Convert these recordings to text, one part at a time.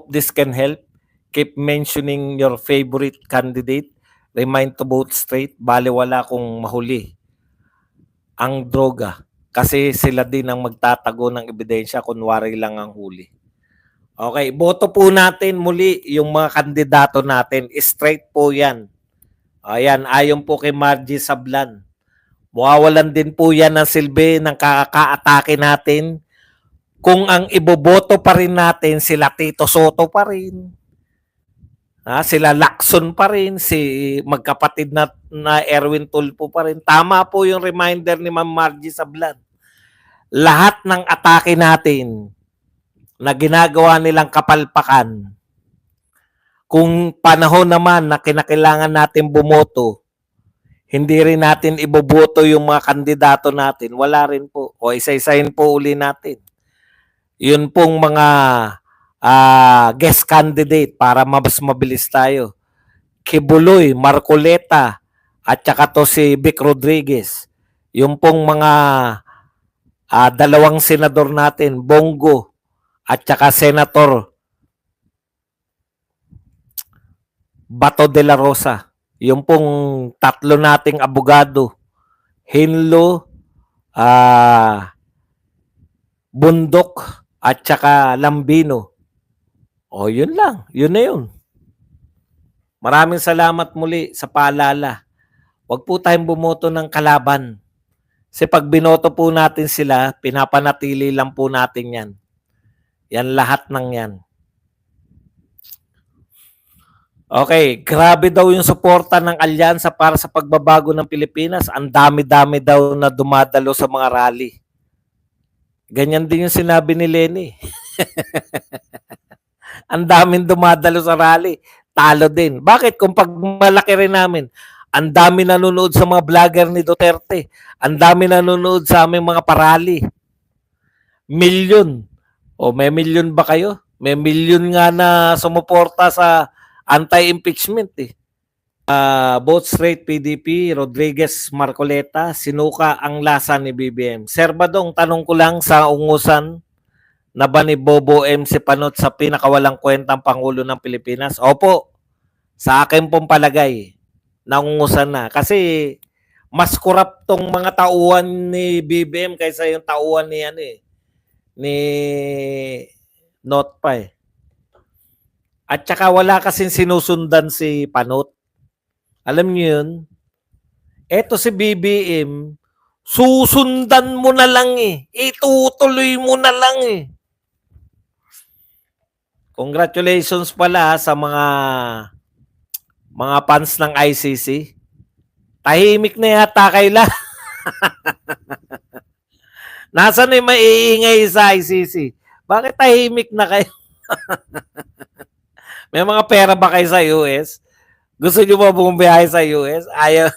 Hope this can help. Keep mentioning your favorite candidate. Remind to vote straight. Baliwala kung mahuli ang droga. Kasi sila din ang magtatago ng ebidensya, kunwari lang ang huli. Okay, boto po natin muli yung mga kandidato natin. Straight po yan. Ayan, ayon po kay Margie Sablan. Mawawalan din po yan ng silbi ng kaka-atake natin kung ang iboboto pa rin natin sila Tito Soto pa rin. Sila Lacson pa rin, si magkapatid na Erwin Tulfo pa rin. Tama po yung reminder ni Ma'am Margie Sablan. Lahat ng atake natin na ginagawa nilang kapalpakan, kung panahon naman na kinakailangan natin bumoto, hindi rin natin iboboto yung mga kandidato natin, wala rin po. O isa-isahin po uli natin. Yun pong mga guest candidate para mas mabilis tayo. Kibuloy, Marcoleta, at saka to si Vic Rodriguez. Yung pong mga dalawang senador natin, Bongo, at saka Senator Bato de la Rosa. Yung pong tatlo nating abogado, Hinlo, Bundok, at saka Lambino. O yun lang, yun na yun. Maraming salamat muli sa paalala. Huwag po tayong bumoto ng kalaban. Kasi pag binoto po natin sila, pinapanatili lang po natin yan. Yan lahat ng yan. Okay, grabe daw yung suporta ng alyansa para sa pagbabago ng Pilipinas. Ang dami-dami daw na dumadalo sa mga rally. Ganyan din yung sinabi ni Lenny. Ang daming dumadalo sa rally. Talo din. Bakit? Kung pag malaki rin namin, ang dami nanonood sa mga vlogger ni Duterte. Ang dami nanonood sa aming mga parali. Milyon. O may milyon ba kayo? May milyon nga na sumuporta sa anti-impeachment eh. Vote straight PDP, Rodriguez, Marcoleta, sinuka ang lasa ni BBM. Sir Badong, tanong ko lang sa ungusan na ba ni Bobo MC Panot sa pinakawalang kwentang Pangulo ng Pilipinas? Opo, sa akin pong palagay, naungusan na. Kasi mas korap tong mga tauhan ni BBM kaysa yung tauhan ni ni Not pa eh. At saka wala kasing sinusundan si Panot. Alam niyo yun? Eto si BBM, susundan mo na lang eh. Itutuloy mo na lang eh. Congratulations pala sa mga fans ng ICC. Tahimik na yata kaila. Nasaan yung maiingay sa ICC? Bakit tahimik na kayo? May mga pera ba kayo sa US? Gusto nyo ba bumiyahe sa US? Ayaw.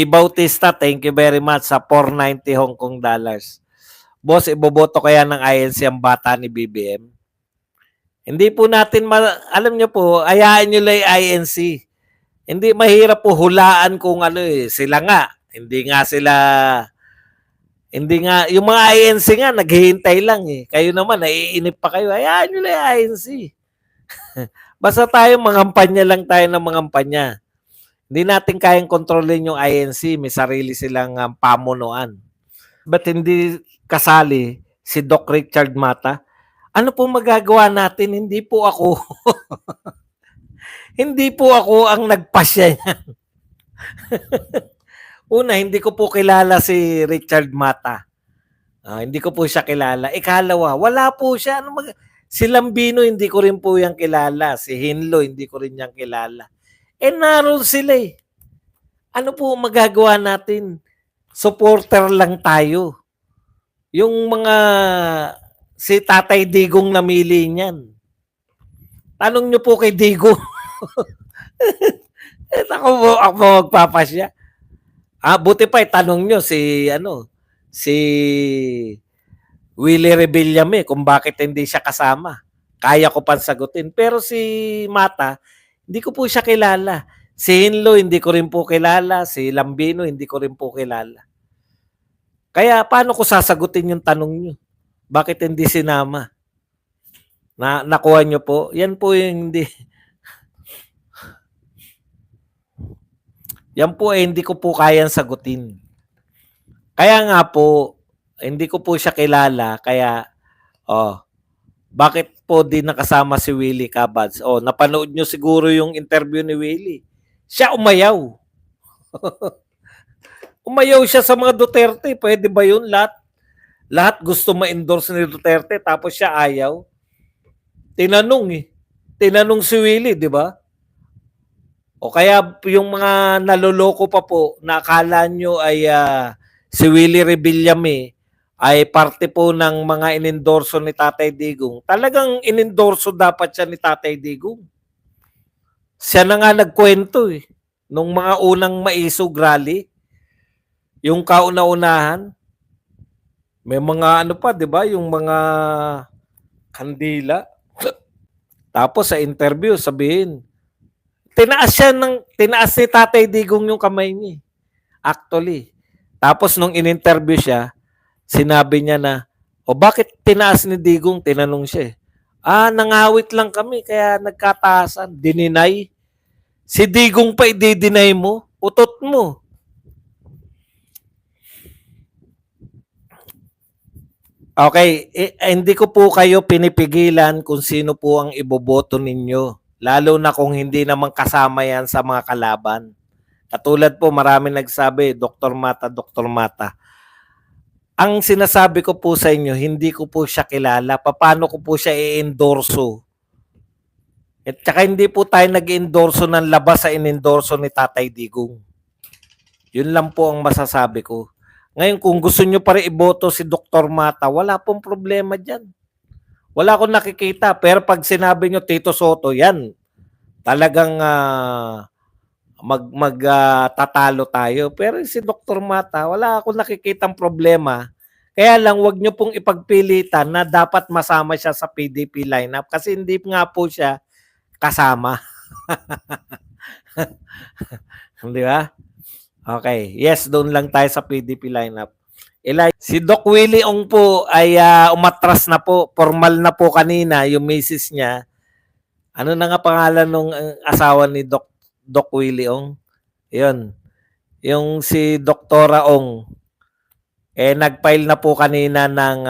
Bautista, thank you very much sa 490 Hong Kong dollars. Boss, iboboto kaya ng INC ang bata ni BBM? Hindi po natin, alam nyo po, ayaan nyo lang INC. Hindi mahirap po hulaan kung ano eh. Sila nga, hindi nga, yung mga INC nga, naghihintay lang eh. Kayo naman, naiinip pa kayo. Ayaan nyo lang INC. Basta tayo, mangampanya lang tayo ng mangampanya. Hindi natin kayang kontrolin yung INC. May sarili silang pamunuan. Ba't hindi kasali si Doc Richard Mata? Ano po magagawa natin? Hindi po ako. Hindi po ako ang nagpasya yan. Una, hindi ko po kilala si Richard Mata. Hindi ko po siya kilala. Ikalawa, wala po siya. Si Lambino, hindi ko rin po yan kilala. Si Hinlo, hindi ko rin yan kilala. Naroon sila eh. Ano po magagawa natin? Supporter lang tayo. Yung mga si Tatay Digong namili niyan. Tanong nyo po kay Digong. Ako magpapasya. Buti pa tanong nyo si Willie Rebillame kung bakit hindi siya kasama. Kaya ko pa sagutin. Pero si Mata, hindi ko po siya kilala. Si Hinlo, hindi ko rin po kilala. Si Lambino, hindi ko rin po kilala. Kaya paano ko sasagutin yung tanong nyo? Bakit hindi sinama? Nakuha niyo po? Yan po yung hindi. Yan po hindi ko po kayang sagutin. Kaya nga po, hindi ko po siya kilala. Kaya, bakit po di nakasama si Willie Cabads? Napanood nyo siguro yung interview ni Willie. Siya umayaw. Umayaw siya sa mga Duterte. Pwede ba yun? Lahat gusto ma-endorse ni Duterte tapos siya ayaw. Tinanong eh. Tinanong si Willie, di ba? O kaya yung mga naloloko pa po, na akala nyo ay si Willie Revillame ay parte po ng mga inendorso ni Tatay Digong. Talagang inendorso dapat siya ni Tatay Digong. Siya na nga nagkwento eh. Nung mga unang maisog rally, yung kauna-unahan, may mga ano pa, di ba? Yung mga kandila. Tapos sa interview, sabihin, tinaas ni Tatay Digong yung kamay niya. Actually. Tapos nung in-interview siya, sinabi niya na, bakit tinaas ni Digong? Tinanong siya. Nangawit lang kami, kaya nagkataasan. Dininay. Si Digong pa i-deny mo? Utot mo. Okay, hindi ko po kayo pinipigilan kung sino po ang iboboto ninyo. Lalo na kung hindi naman kasama yan sa mga kalaban. Katulad po, marami nagsabi, Dr. Mata, Dr. Mata. Ang sinasabi ko po sa inyo, hindi ko po siya kilala. Paano ko po siya i-endorso? At saka hindi po tayo nag-endorso ng labas sa in-endorso ni Tatay Digong. Yun lang po ang masasabi ko. Ngayon, kung gusto nyo pa rin iboto si Dr. Mata, wala pong problema dyan. Wala akong nakikita. Pero pag sinabi nyo Tito Soto, yan, talagang tatalo tayo. Pero si Dr. Mata, wala akong nakikitang problema. Kaya lang, wag nyo pong ipagpilitan na dapat masama siya sa PDP lineup kasi hindi nga po siya kasama. Di ba? Okay. Yes, doon lang tayo sa PDP lineup. Si Doc Willie Ong po ay umatras na po. Formal na po kanina yung misis niya. Ano na nga pangalan nung asawa ni Doc Willie Ong? Yun. Yung si Doktora Ong. Nag-file na po kanina ng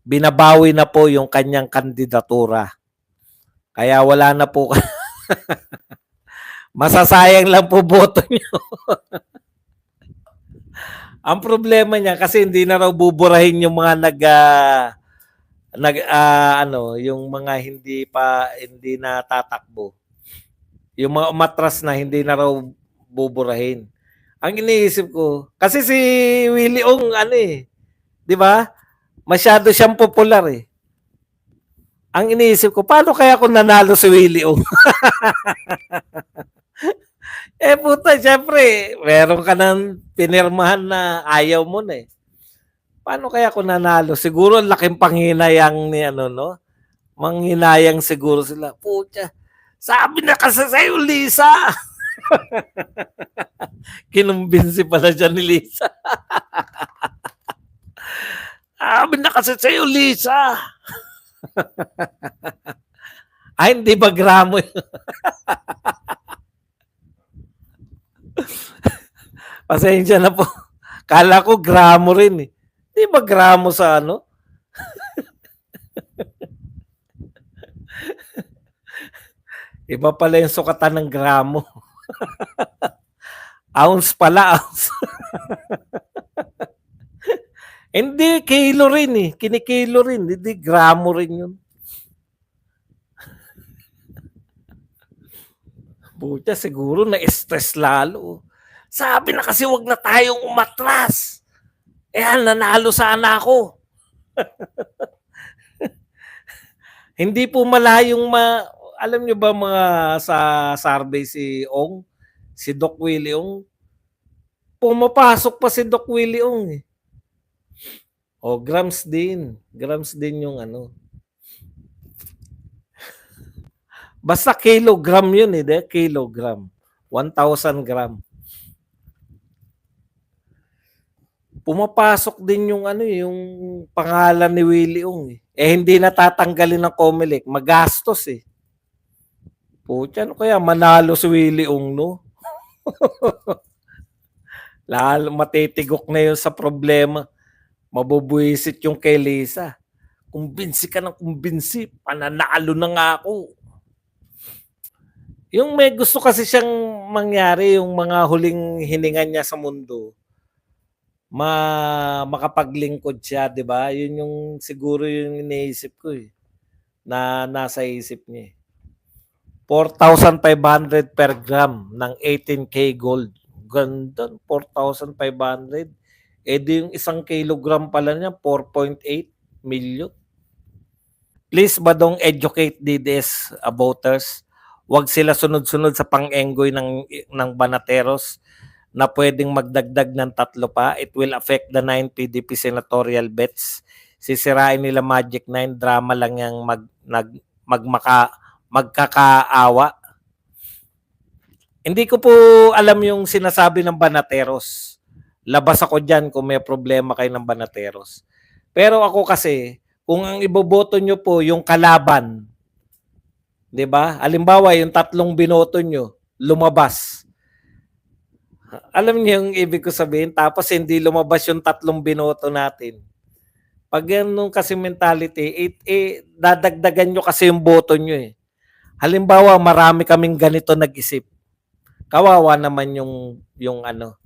binabawi na po yung kanyang kandidatura. Kaya wala na po. Masasayang lang po boto nyo. Ang problema niya kasi hindi na raw buburahin yung mga yung mga hindi na tatakbo. Yung mga umatras na hindi na raw buburahin. Ang iniisip ko, kasi si Willie Ong 'di ba? Masyado siyang popular eh. Ang iniisip ko, paano kaya kung nanalo si Willie Ong? Puta, syempre, meron ka ng pinirmahan na ayaw mo na eh. Paano kaya kung nanalo? Siguro laking panghinayang ni no? Manghinayang siguro sila. Puta, sabi na kasi sa'yo, Lisa. Kinumbinsi pala siya ni Lisa. Sabi na kasi sa'yo, Lisa. Hindi ba gramo yun? Pasensya na po. Kala ko gramo rin eh. Di ba gramo sa Iba pala yung sukatan ng gramo. Ounce pala, ounce. Hindi, kilo rin eh. Kinikilo rin. Hindi, gramo rin yun. Puta, siguro na-stress lalo. Sabi na kasi wag na tayong umatras. Nanalo sana ako. Hindi po malayong alam nyo ba mga sa survey si Ong? Si Doc Willie Ong? Pumapasok pa si Doc Willie Ong eh. Grams din. Grams din yung Basta kilogram yun eh. Kilogram. 1,000 gram. pumapasok din yung ano, yung pangalan ni Willie Ong, eh. Eh, hindi natatanggalin ng COMELEC, magastos, eh. Putya, ano kaya manalo si Willie Ong, no? Lalo matitigok na yun sa problema. Mabubuisit yung kay Lisa. Kumbinsi ka ng kumbinsi, pananalo na nga ako. Yung may gusto kasi siyang mangyari, yung mga huling hininga niya sa mundo, makapaglingkod siya, 'di ba? Yun yung siguro yung iniisip ko eh, na nasa isip niya. 4,500 per gram ng 18K gold. Ganda, 4,500. Eh di yung isang kilogram pala niya, 4.8 million. Please Badong educate DDS voters. Huwag sila sunod-sunod sa pang-enggoy ng Banateros na pwedeng magdagdag ng 3 pa. It will affect the 9 PDP senatorial bets. Sisirain nila Magic 9, drama lang yung magkakaawa. Hindi ko po alam yung sinasabi ng Banateros. Labas ako dyan kung may problema kayo ng Banateros. Pero ako kasi, kung ang iboboto nyo po yung kalaban, 'di ba? Halimbawa, yung 3 binoto nyo, lumabas. Alam niyo yung ibig ko sabihin, tapos hindi lumabas yung 3 binoto natin. Pag ganun kasi mentality, dadagdagan nyo kasi yung boto nyo eh. Halimbawa, marami kaming ganito nag-isip. Kawawa naman yung ano,